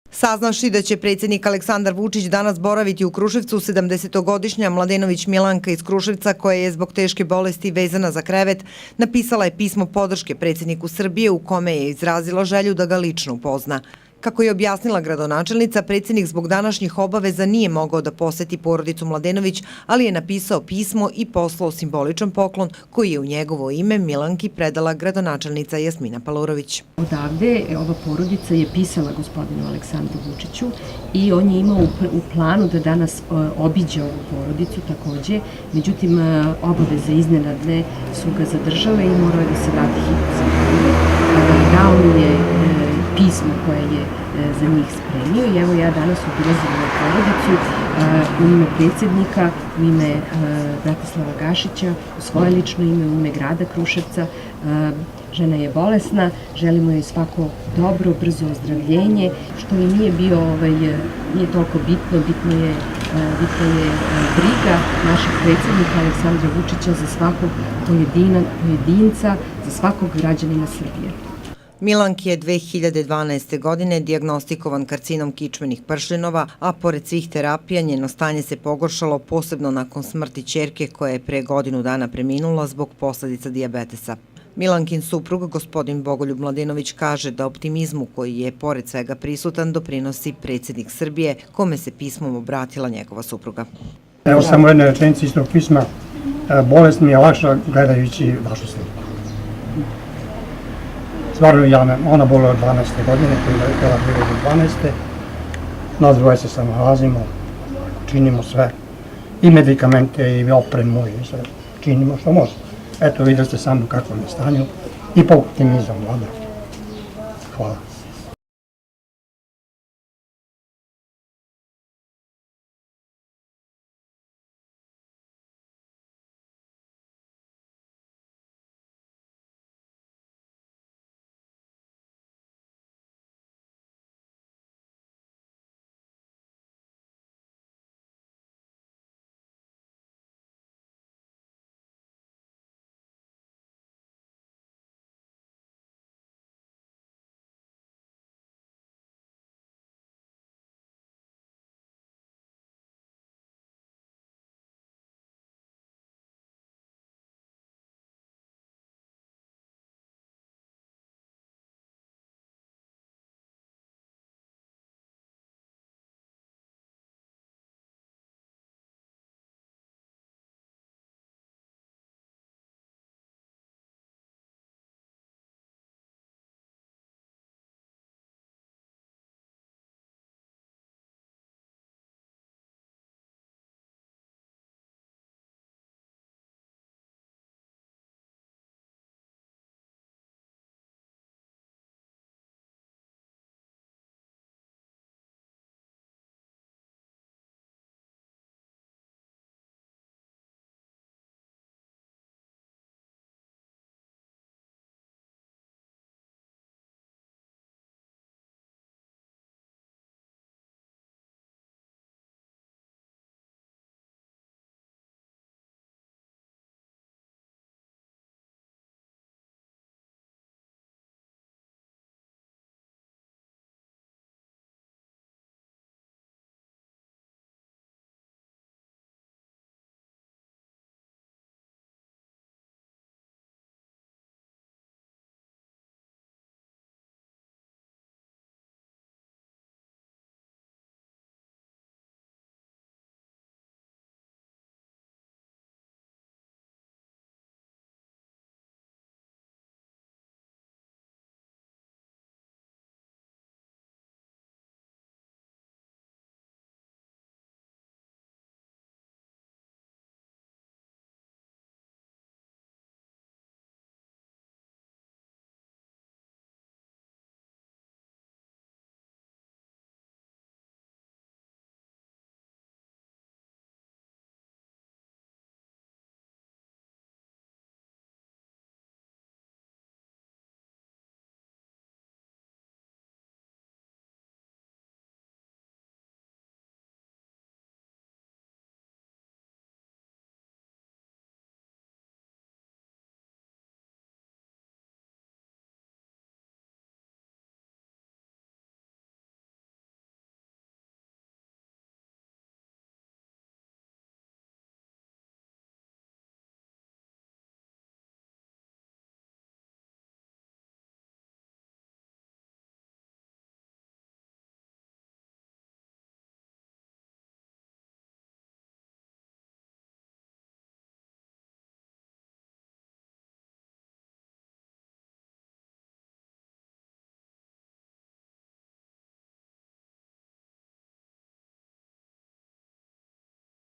Saznavši da će predsjednik Aleksandar Vučić danas boraviti u Kruševcu, 70-godišnja Mladenović Milanka iz Kruševca, koja je zbog teške bolesti vezana za krevet, napisala je pismo podrške predsjedniku Srbije u kome je izrazila želju da ga lično upozna. Kako je objasnila gradonačelnica, predsjednik zbog današnjih obaveza nije mogao da poseti porodicu Mladenović, ali je napisao pismo i poslao simboličan poklon koji je u njegovo ime Milanki predala gradonačelnica Jasmina Palurović. Odavde ova porodica je pisala gospodinu Aleksandru Vučiću i on je imao u planu da danas obiđe ovu porodicu takođe, međutim obaveze iznenadne su ga zadržale i morao je da se vrati hitno. Dao mi je pismo koje je za njih spremio i evo ja danas obilazim ovu porodicu u ime predsjednika, u ime Bratislava Gašića, u svoje lično ime, u ime grada Kruševca. Žena je bolesna, želimo joj svako dobro, brzo ozdravljenje, što i nije toliko bitno, bitno je briga našeg predsjednika Aleksandra Vučića za svakog pojedinca, za svakog građanina Srbije. Milanki je 2012. godine dijagnostikovan karcinom kičmenih pršljinova, a pored svih terapija njeno stanje se pogoršalo, posebno nakon smrti ćerke koja je pre godinu dana preminula zbog posledica dijabetesa. Milankin suprug, gospodin Bogoljub Mladenović, kaže da optimizmu koji je pored svega prisutan doprinosi predsjednik Srbije, kome se pismom obratila njegova supruga. Evo samo jedna rečenica iz tog pisma. Bolest mi je lakša gledajući vašu sliku. Stvarno, ona boluje od 12. godine, koja je 2012. Nas dvoje se snalazimo, činimo sve, i medikamente, i opremu, i sve, činimo što možemo. Eto, videli ste sami u kakvom je stanju i po optimizam vlada. Hvala.